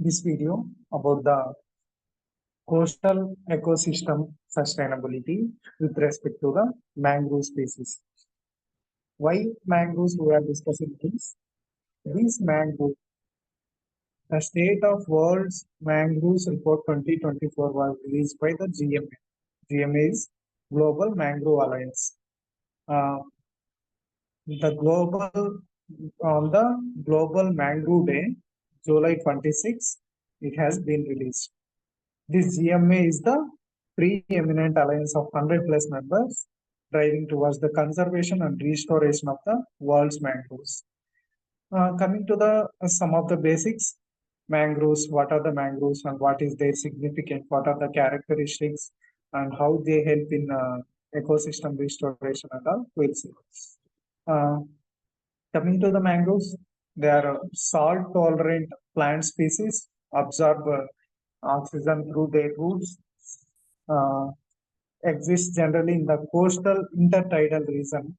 this video about the coastal ecosystem sustainability with respect to the mangrove species. Why mangroves we are discussing this? These mangroves, the State of World's Mangroves Report 2024 was released by the GMA. GMA is Global Mangrove Alliance. Uh, the global on the Global Mangrove Day, July 26, it has been released. This GMA is the preeminent alliance of 100 plus members driving towards the conservation and restoration of the world's mangroves. Coming to the some of the basics, mangroves, what are the mangroves and what is their significance, what are the characteristics and how they help in ecosystem restoration and all, we'll see. Coming to the mangroves, they are salt tolerant plant species, absorb oxygen through their roots, exists generally in the coastal intertidal region,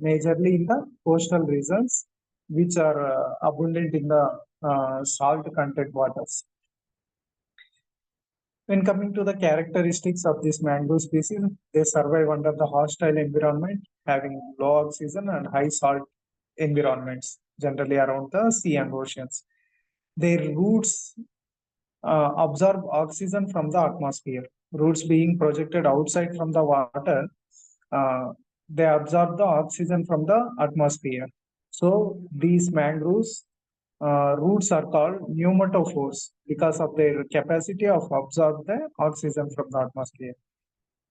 majorly in the coastal regions, which are abundant in the salt content waters. When coming to the characteristics of this mangrove species, they survive under the hostile environment, having low oxygen and high salt environments, generally around the sea and oceans. Their roots absorb oxygen from the atmosphere. Roots being projected outside from the water, they absorb the oxygen from the atmosphere. So these mangroves roots are called pneumatophores because of their capacity of absorb the oxygen from the atmosphere.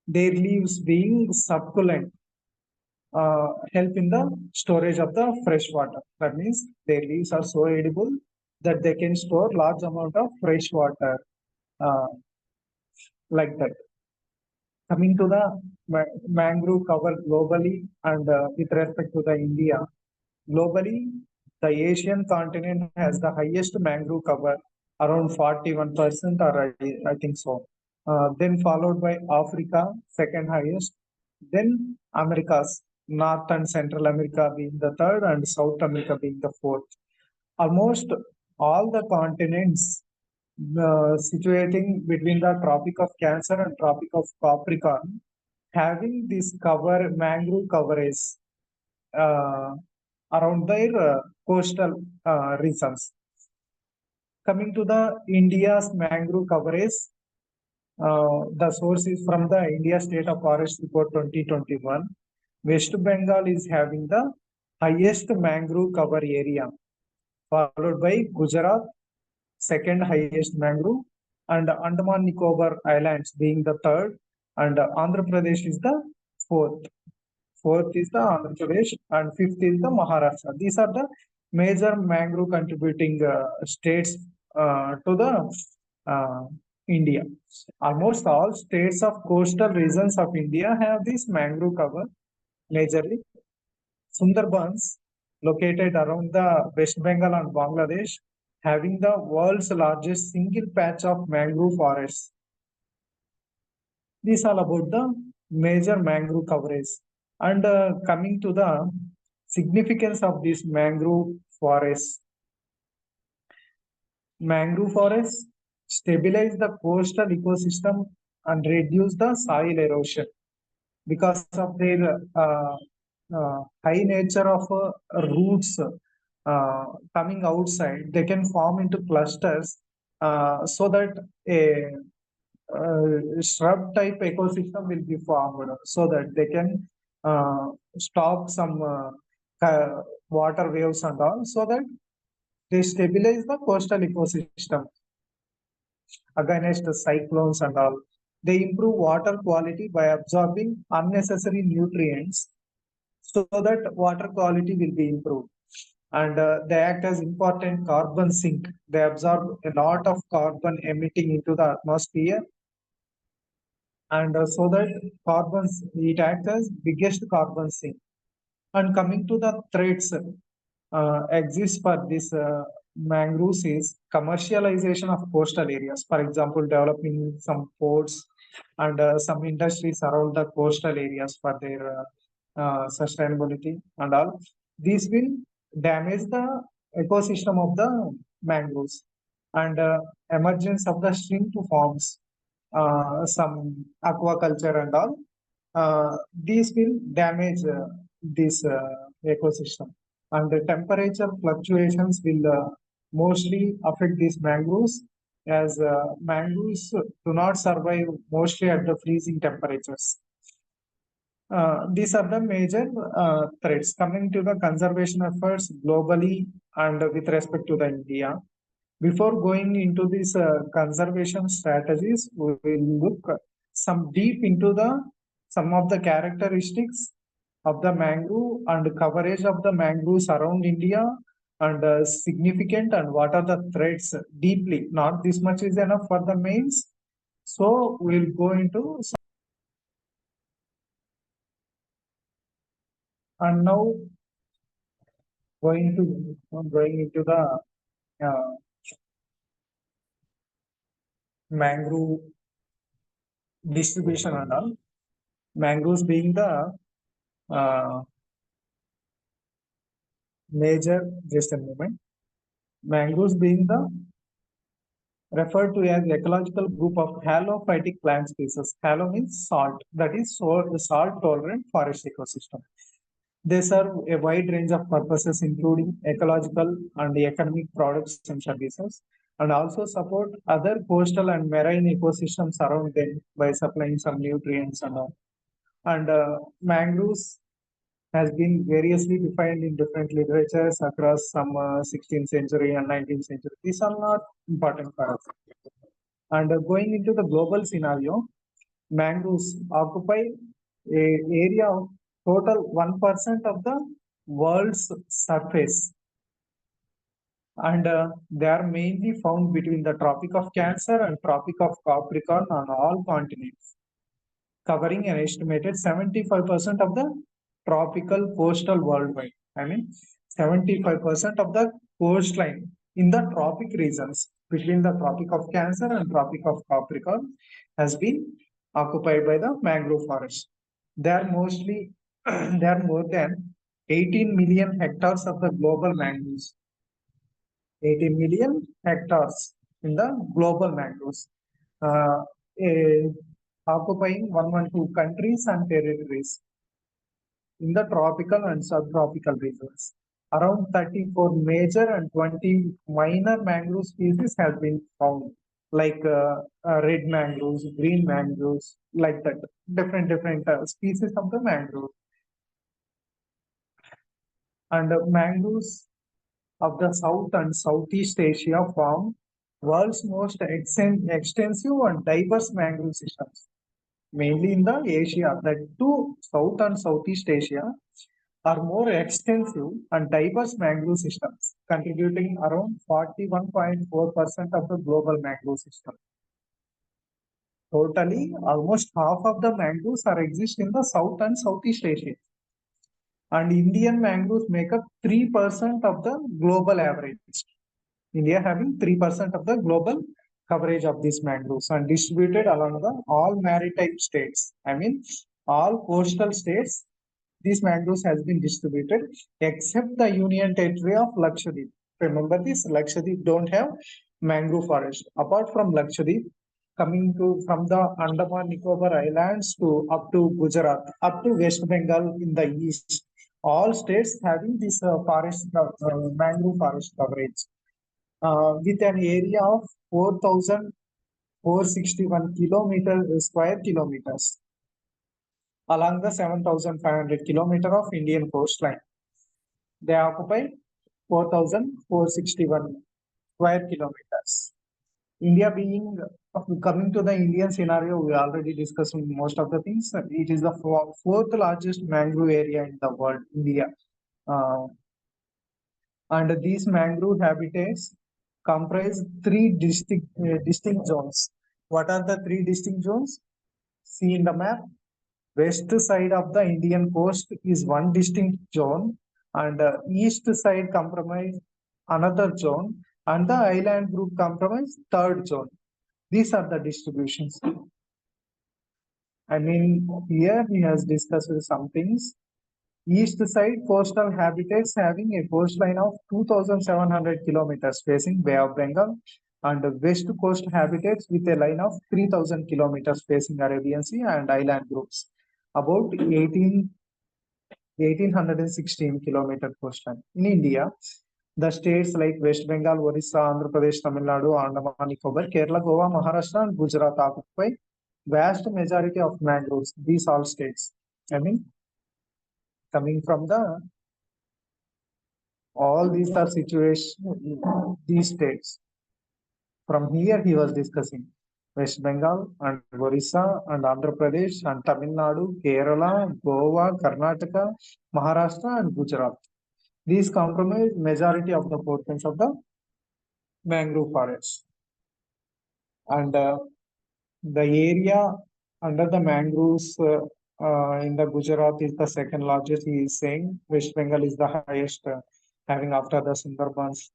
Their leaves being succulent help in the storage of the fresh water. That means their leaves are so edible that they can store large amount of fresh water like that. Coming to the mangrove cover globally and with respect to the India, globally, the Asian continent has the highest mangrove cover, around 41%, or I think so. Then followed by Africa, second highest. Then Americas, North and Central America being the third, and South America being the fourth. Almost all the continents situating between the Tropic of Cancer and Tropic of Capricorn, having this cover, mangrove coverage around their coastal regions. Coming to the India's mangrove coverage, the source is from the India State of Forest Report 2021. West Bengal is having the highest mangrove cover area, followed by Gujarat, second highest mangrove, and Andaman Nicobar Islands being the third, and Andhra Pradesh is the fourth. Fourth is the Andhra Pradesh, and fifth is the Maharashtra. These are the major mangrove contributing states to the India. Almost all states of coastal regions of India have this mangrove cover majorly. Sundarbans, located around the West Bengal and Bangladesh, having the world's largest single patch of mangrove forests. This all about the major mangrove coverage. And coming to the significance of this mangrove forests. Mangrove forests stabilize the coastal ecosystem and reduce the soil erosion because of their high nature of roots coming outside. They can form into clusters so that a shrub type ecosystem will be formed so that they can stop some water waves and all, so that they stabilize the coastal ecosystem against the cyclones and all. They improve water quality by absorbing unnecessary nutrients so that water quality will be improved. And they act as important carbon sink. They absorb a lot of carbon emitting into the atmosphere, and so that carbons, it acts as biggest carbon sink. And coming to the threats exists for this mangroves is commercialization of coastal areas. For example, developing some ports and some industries around the coastal areas for their sustainability and all. These will damage the ecosystem of the mangroves. and emergence of the shrimp forms, some aquaculture and all. These will damage this ecosystem, and the temperature fluctuations will mostly affect these mangroves, as mangroves do not survive mostly at the freezing temperatures. These are the major threats. Coming to the conservation efforts globally and with respect to the India. Before going into these conservation strategies, we will look some deep into the some of the characteristics of the mangrove and coverage of the mangroves around India, and significant, and what are the threats deeply. Not this much is enough for the mains. So we'll go into, and now going into the uh, mangrove distribution and all. Mangroves being the uh, major, just a moment. Mangroves being the referred to as ecological group of halophytic plant species. Halo means salt, that is salt tolerant forest ecosystem. They serve a wide range of purposes, including ecological and economic products and services, and also support other coastal and marine ecosystems around them by supplying some nutrients and all. And mangroves has been variously defined in different literatures across some 16th century and 19th century. These are not important for us. And going into the global scenario, mangroves occupy a area of total 1% of the world's surface, and they are mainly found between the Tropic of Cancer and Tropic of Capricorn on all continents, covering an estimated 75% of the tropical coastal worldwide. I mean, 75% of the coastline in the tropic regions between the Tropic of Cancer and Tropic of Capricorn has been occupied by the mangrove forest. They are mostly, there are more than 18 million hectares of the global mangroves. 18 million hectares in the global mangroves. Uh, eh, Occupying 112 countries and territories in the tropical and subtropical regions. Around 34 major and 20 minor mangrove species have been found, like red mangroves, green mangroves, like that. Different species of the mangrove. And mangroves of the South and Southeast Asia form world's most extensive and diverse mangrove systems, mainly in the Asia. The two South and Southeast Asia are more extensive and diverse mangrove systems, contributing around 41.4% of the global mangrove system. Totally, almost half of the mangroves are exist in the South and Southeast Asia. And Indian mangroves make up 3% of the global average. India having 3% of the global coverage of these mangroves and distributed along the all maritime states. I mean, all coastal states, these mangroves has been distributed except the Union Territory of Lakshadweep. Remember this, Lakshadweep don't have mangrove forest. Apart from Lakshadweep, coming to from the Andaman Nicobar Islands to up to Gujarat, up to West Bengal in the east, all states having this mangrove forest coverage with an area of 4,461 square kilometers along the 7,500 kilometer of Indian coastline. They occupy 4,461 square kilometers. India being, coming to the Indian scenario, we already discussed most of the things. It is the fourth largest mangrove area in the world, India. And these mangrove habitats comprise three distinct zones. What are the three distinct zones? See in the map, west side of the Indian coast is one distinct zone, and east side comprise another zone, and the island group comprise third zone. These are the distributions. I mean, here he has discussed some things. East side coastal habitats having a coastline of 2,700 kilometers facing Bay of Bengal. and west coast habitats with a line of 3000 kilometers facing Arabian Sea and island groups. About 1816 kilometer coastline. In India, the states like West Bengal, Orissa, Andhra Pradesh, Tamil Nadu, Andaman Nicobar, Kerala, Goa, Maharashtra, and Gujarat occupy vast majority of mangroves. These all states. I mean, coming from the all these are situation these states. From here he was discussing West Bengal and Orissa and Andhra Pradesh and Tamil Nadu, Kerala, Goa, Karnataka, Maharashtra and Gujarat. These comprise majority of the portions of the mangrove forests. And the area under the mangroves in the Gujarat is the second largest. He is saying West Bengal is the highest, having after the Sundarbans.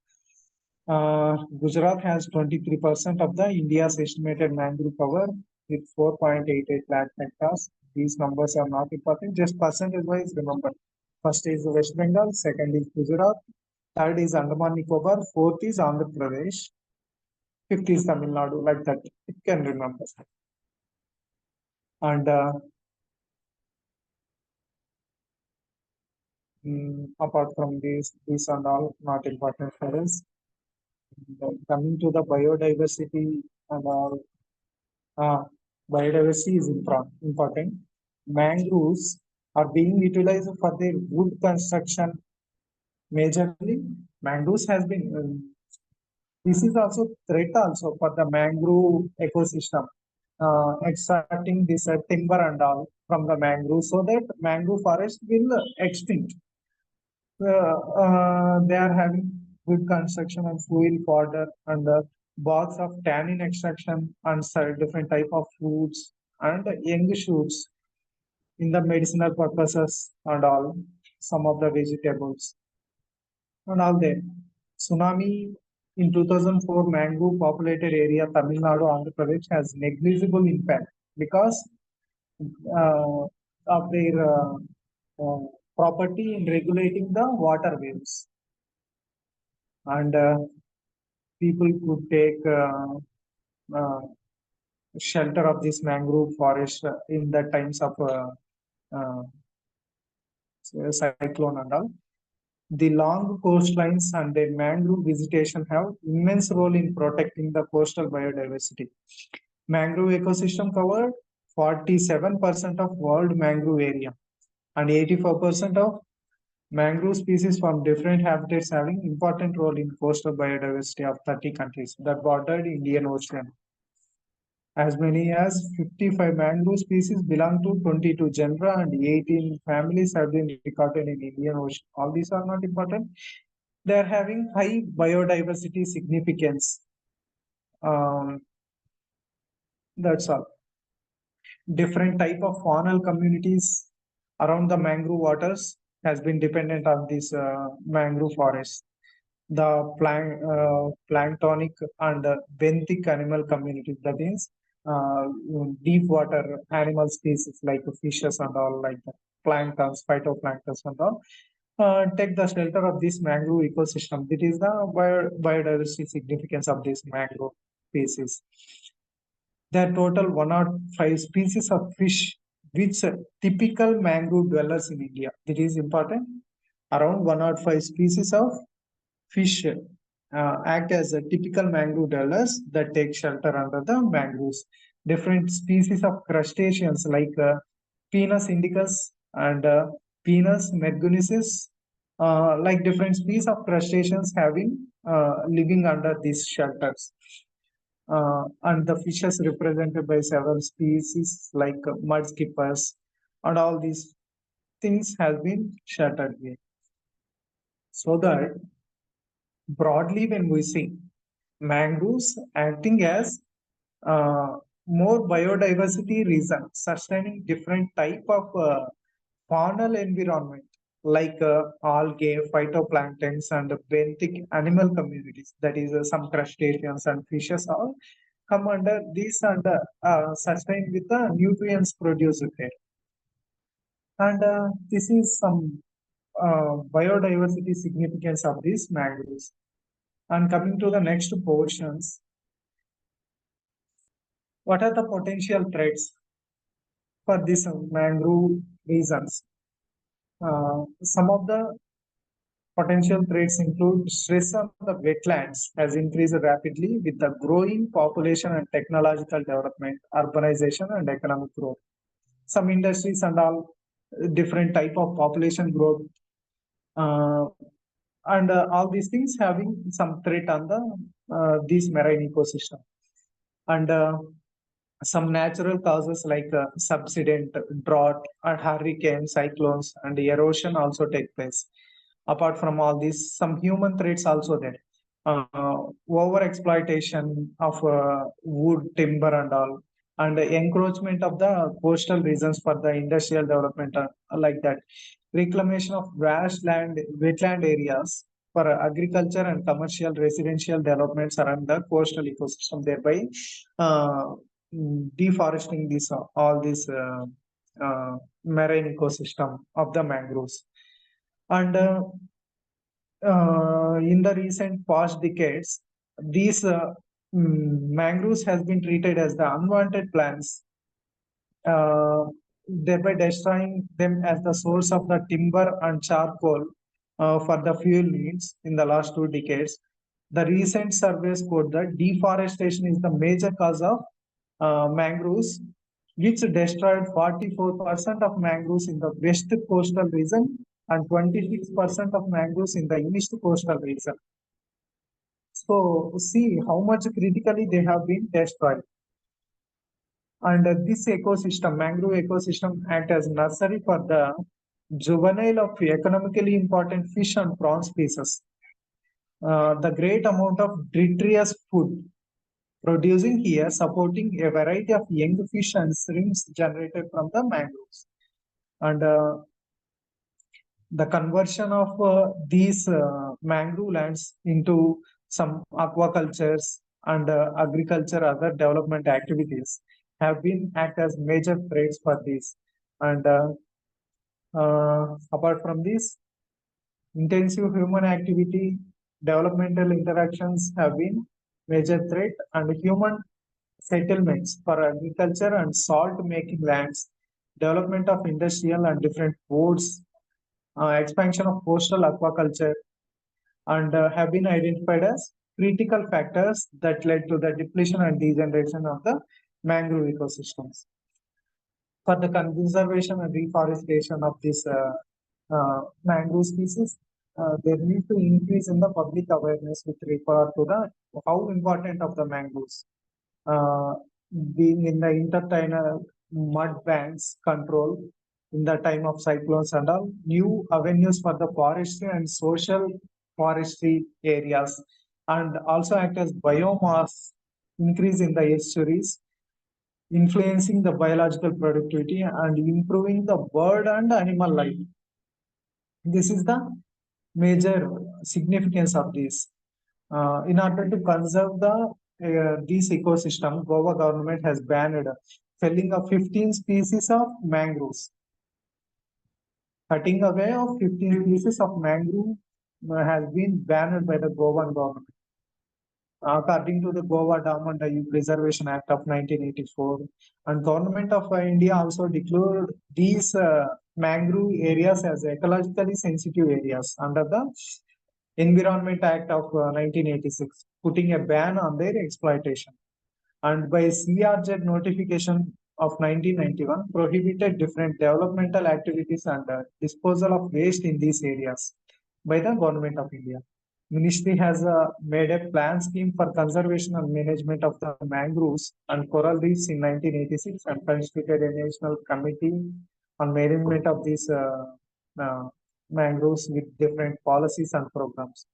Gujarat has 23% of the India's estimated mangrove cover with 4.88 lakh hectares. These numbers are not important, just percentage wise remember. First is West Bengal, second is Gujarat, third is Andaman Nicobar, fourth is Andhra Pradesh, fifth is Tamil Nadu, like that. You can remember. And apart from this, these are all not important for us. Coming to the biodiversity and all, biodiversity is important. Mangroves are being utilized for their wood construction. Majorly, mangroves has been. This is also threat also for the mangrove ecosystem. Extracting this timber and all from the mangrove so that mangrove forest will extinct. They are having good construction and fuel fodder and box of tannin extraction and different type of fruits and young shoots in the medicinal purposes and all some of the vegetables and all that. Tsunami in 2004 mangrove populated area Tamil Nadu, Andhra Pradesh has negligible impact because of their property in regulating the water waves. And people could take shelter of this mangrove forest in the times of uh, cyclone and all. The long coastlines and the mangrove vegetation have immense role in protecting the coastal biodiversity. Mangrove ecosystem covered 47% of world mangrove area and 84% of mangrove species from different habitats having important role in coastal biodiversity of 30 countries that bordered Indian Ocean. As many as 55 mangrove species belong to 22 genera and 18 families have been recorded in Indian Ocean. All these are not important. They are having high biodiversity significance. That's all. Different type of faunal communities around the mangrove waters has been dependent on this mangrove forest. The planktonic and benthic animal communities, that is deep water animal species like fishes and all, like the planktons, phytoplanktons and all, take the shelter of this mangrove ecosystem. That is the biodiversity significance of this mangrove species. There are total 105 species of fish which typical mangrove dwellers in India. It is important. Around 105 species of fish act as a typical mangrove dwellers that take shelter under the mangroves. Different species of crustaceans like Pinus indicus and Pinus mergunicis, like different species of crustaceans having living under these shelters. And the fishes represented by several species like mud skippers and all these things have been sheltered here. So that broadly when we see mangroves acting as more biodiversity reason, sustaining different type of faunal environment like algae, phytoplanktons and benthic animal communities, that is some crustaceans and fishes all come under this and sustain with the nutrients produced there. And this is some biodiversity significance of these mangroves. And coming to the next portions, What are the potential threats for these mangrove regions? Some of the potential threats include stress on the wetlands has increased rapidly with the growing population and technological development, urbanization and economic growth. Some industries and all different type of population growth, uh, and all these things having some threat on the these marine ecosystem. And some natural causes like subsidence, drought, and hurricane, cyclones, and erosion also take place. Apart from all these, some human threats also there. Over exploitation of wood, timber, and all, and the encroachment of the coastal regions for the industrial development, like that. Reclamation of vast land, wetland areas for agriculture and commercial residential developments around the coastal ecosystem, thereby uh, deforesting this all this marine ecosystem of the mangroves. And in the recent past decades, these mangroves has been treated as the unwanted plants, uh, thereby destroying them as the source of the timber and charcoal for the fuel needs in the last 2 decades. The recent surveys quote that deforestation is the major cause of mangroves, which destroyed 44% of mangroves in the west coastal region and 26% of mangroves in the east coastal region. So see how much critically they have been destroyed. And this ecosystem, mangrove ecosystem, act as nursery for the juvenile of economically important fish and prawn species. The great amount of detritus food producing here, supporting a variety of young fish and shrimps generated from the mangroves. And the conversion of these mangrove lands into some aquacultures and agriculture, other development activities have been act as major threats for this. And apart from this, intensive human activity, developmental interactions have been major threat, and human settlements for agriculture and salt making lands, development of industrial and different ports, expansion of coastal aquaculture, and have been identified as critical factors that led to the depletion and degeneration of the mangrove ecosystems. For the conservation and reforestation of this mangrove species, there need to increase in the public awareness with regard to the how important of the mangroves. Uh, Being in the intertidal mud banks control in the time of cyclones and all, new avenues for the forestry and social forestry areas, and also act as biomass increase in the estuaries, influencing the biological productivity and improving the bird and animal life. This is the major significance of this. In order to conserve the this ecosystem, Goa government has banned felling of 15 species of mangroves. Cutting away of 15 species of mangrove has been banned by the Goan government. According to the Goa Dam and Dayuk Preservation Act of 1984, and Government of India also declared these mangrove areas as ecologically sensitive areas under the Environment Act of 1986, putting a ban on their exploitation. And by CRZ notification of 1991, prohibited different developmental activities and disposal of waste in these areas by the Government of India. Ministry has made a plan scheme for conservation and management of the mangroves and coral reefs in 1986 and constituted a national committee on management of these uh, mangroves with different policies and programs.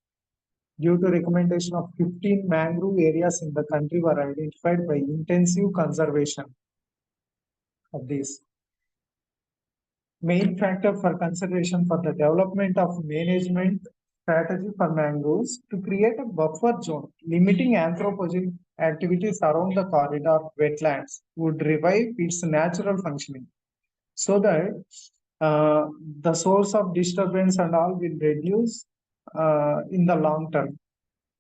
Due to recommendation of 15 mangrove areas in the country were identified by intensive conservation of these. Main factor for consideration for the development of management strategy for mangroves to create a buffer zone, limiting anthropogenic activities around the corridor wetlands would revive its natural functioning so that uh, the source of disturbance and all will reduce in the long term,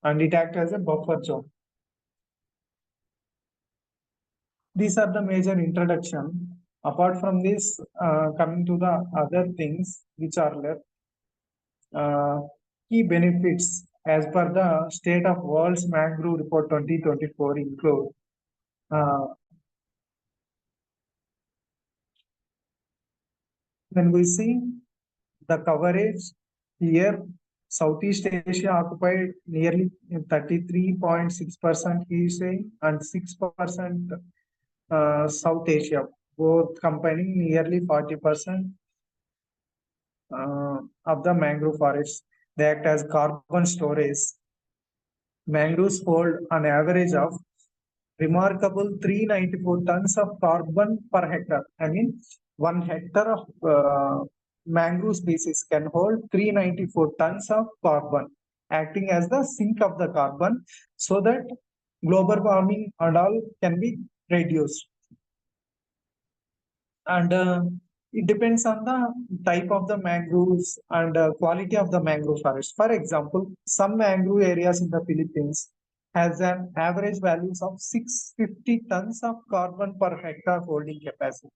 and it acts as a buffer zone. These are the major introduction. Apart from this, coming to the other things which are left, uh, key benefits as per the State of World's Mangrove Report 2024 include uh, when we see the coverage here, Southeast Asia occupied nearly 33.6%, he is saying, and 6% South Asia, both combining nearly 40% of the mangrove forests. They act as carbon storage. Mangroves hold an average of remarkable 394 tons of carbon per hectare. I mean, 1 hectare of mangrove species can hold 394 tons of carbon, acting as the sink of the carbon, so that global warming and all can be reduced. And it depends on the type of the mangroves and quality of the mangrove forest. For example, some mangrove areas in the Philippines has an average values of 650 tons of carbon per hectare holding capacity.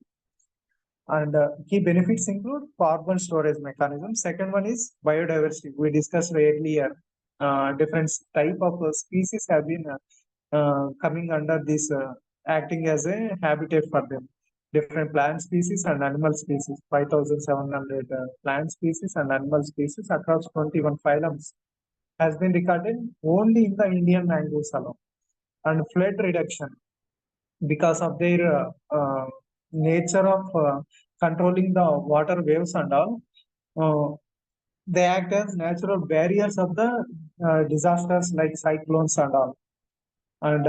And key benefits include carbon storage mechanism. Second one is biodiversity. We discussed earlier, different type of species have been coming under this, acting as a habitat for them. Different plant species and animal species, 5,700 plant species and animal species across 21 phylums has been recorded only in the Indian mangroves alone. And flood reduction, because of their nature of controlling the water waves and all, they act as natural barriers of the disasters like cyclones and all. And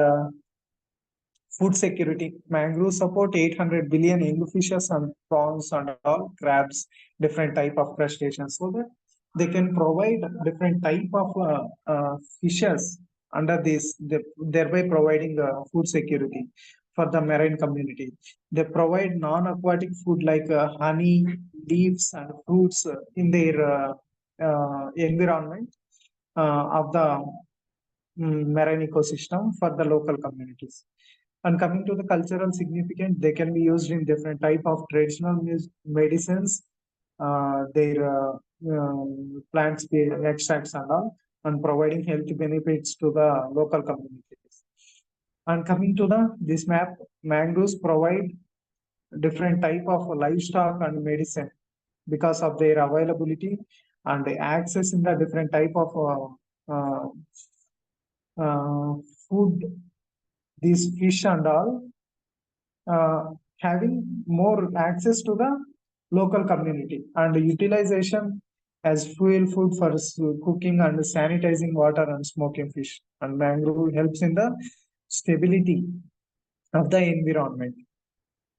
food security, mangroves support 800 billion anglerfishes and prawns and all, crabs, different type of crustaceans, so that they can provide different type of fishes under this, thereby providing food security for the marine community. They provide non-aquatic food like honey, leaves, and fruits in their environment of the marine ecosystem for the local communities. And coming to the cultural significance, they can be used in different type of traditional medicines, their plants extracts and all, and providing health benefits to the local communities. And coming to the this map, mangroves provide different type of livestock and medicine because of their availability and the access in the different type of food, these fish and all, having more access to the local community and utilization as fuel food for cooking and sanitizing water and smoking fish. And mangrove helps in the stability of the environment.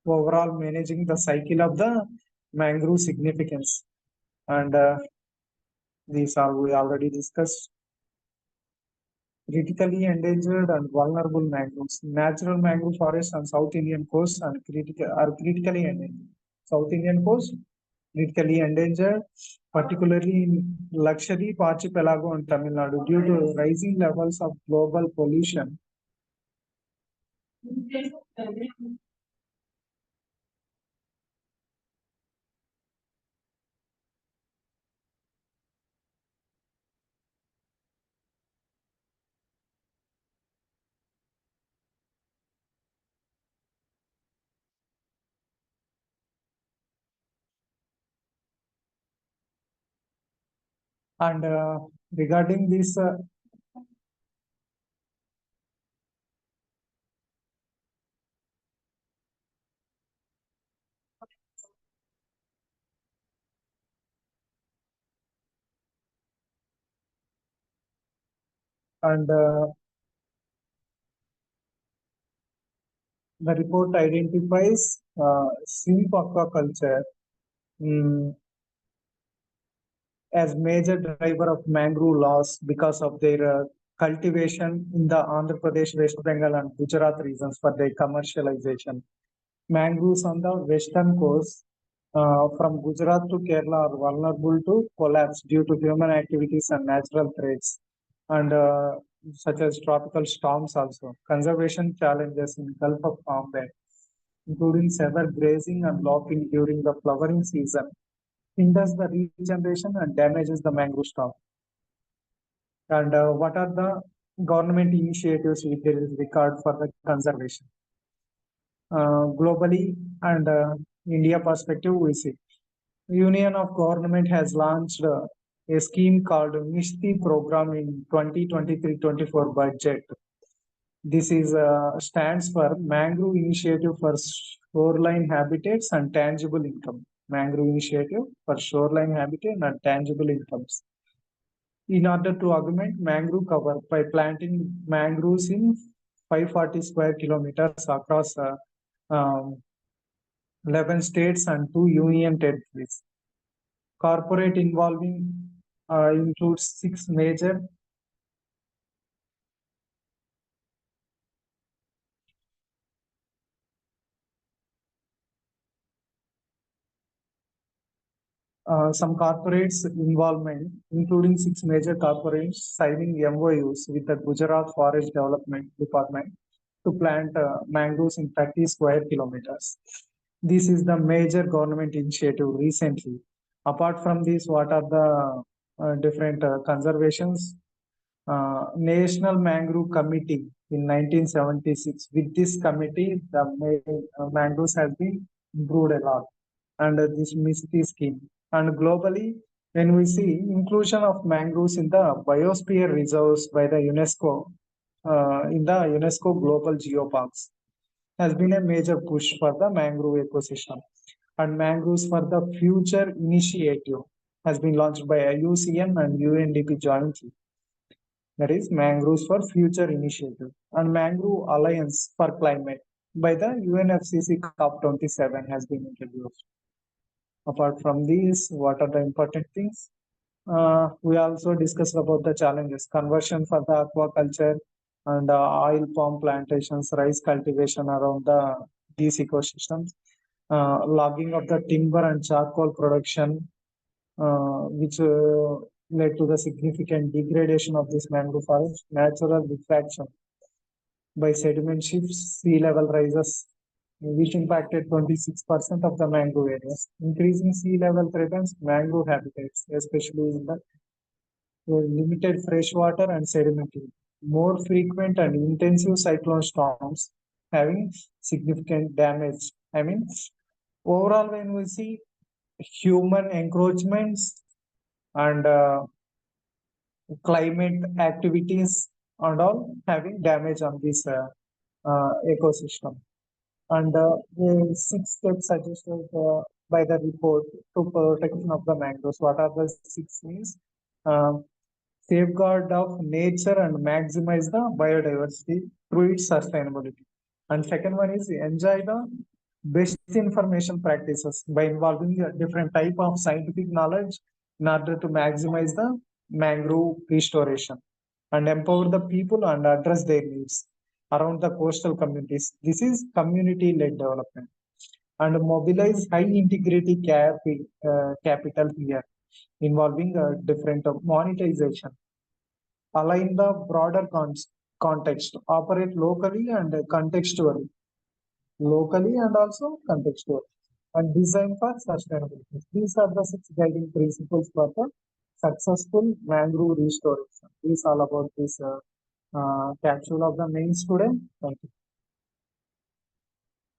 Overall, managing the cycle of the mangrove significance. And these are we already discussed. Critically endangered and vulnerable mangroves. Natural mangrove forests on South Indian coast are critically endangered. South Indian coast, critically endangered, particularly in Lakshadweep archipelago and Tamil Nadu, due to rising levels of global pollution. And regarding this, and the report identifies shrimp aquaculture as major driver of mangrove loss because of their cultivation in the Andhra Pradesh, West Bengal, and Gujarat regions for their commercialization. Mangroves on the western coast from Gujarat to Kerala are vulnerable to collapse due to human activities and natural threats, and such as tropical storms also. Conservation challenges in Gulf of Bombay. including severe grazing and lopping during the flowering season, hinders the regeneration and damages the mangrove stock. And what are the government initiatives with regard for the conservation? Globally and India perspective, we see Union of Government has launched a scheme called Mishti program in 2023-24 budget. This is stands for Mangrove Initiative for Shoreline Habitats and Tangible Income. Mangrove Initiative for Shoreline Habitat and Tangible Incomes. In order to augment mangrove cover by planting mangroves in 540 square kilometers across 11 states and 2 union territories. Corporate involving includes 6 major some corporates involvement, including 6 major corporates signing MOUs with the Gujarat Forest Development Department to plant mangroves in 30 square kilometers. This is the major government initiative recently. Apart from this, what are the different conservations? National Mangrove Committee in 1976. With this committee, the mangroves has been improved a lot under this MISTI scheme. And globally, when we see inclusion of mangroves in the biosphere reserves by the UNESCO in the UNESCO Global Geoparks has been a major push for the mangrove ecosystem. And Mangroves for the Future initiative has been launched by IUCN and UNDP jointly. That is Mangroves for Future initiative. And Mangrove Alliance for Climate by the UNFCCC COP27 has been introduced. Apart from these, what are the important things? We also discussed about the challenges, conversion for the aquaculture and oil palm plantations, rice cultivation around these ecosystems, logging of the timber and charcoal production, which led to the significant degradation of this mangrove forest, natural liquefaction by sediment shifts, sea level rises, which impacted 26% of the mangrove areas. Increasing sea level threatens mangrove habitats, especially in the limited freshwater and sedimentary. More frequent and intensive cyclone storms having significant damage. I mean, overall, when we see human encroachments and climate activities and all having damage on this ecosystem. And the 6 steps suggested by the report to protection of the mangroves. What are the 6 means? Safeguard of nature and maximize the biodiversity through its sustainability. And second one is enjoy the best information practices by involving a different type of scientific knowledge in order to maximize the mangrove restoration and empower the people and address their needs around the coastal communities. This is community-led development and mobilize high integrity capital here involving different monetization, align the broader context, operate locally and also contextually, and design for sustainability. These are the 6 guiding principles for the successful mangrove restoration. This is all about this capsule of the main student. Thank you.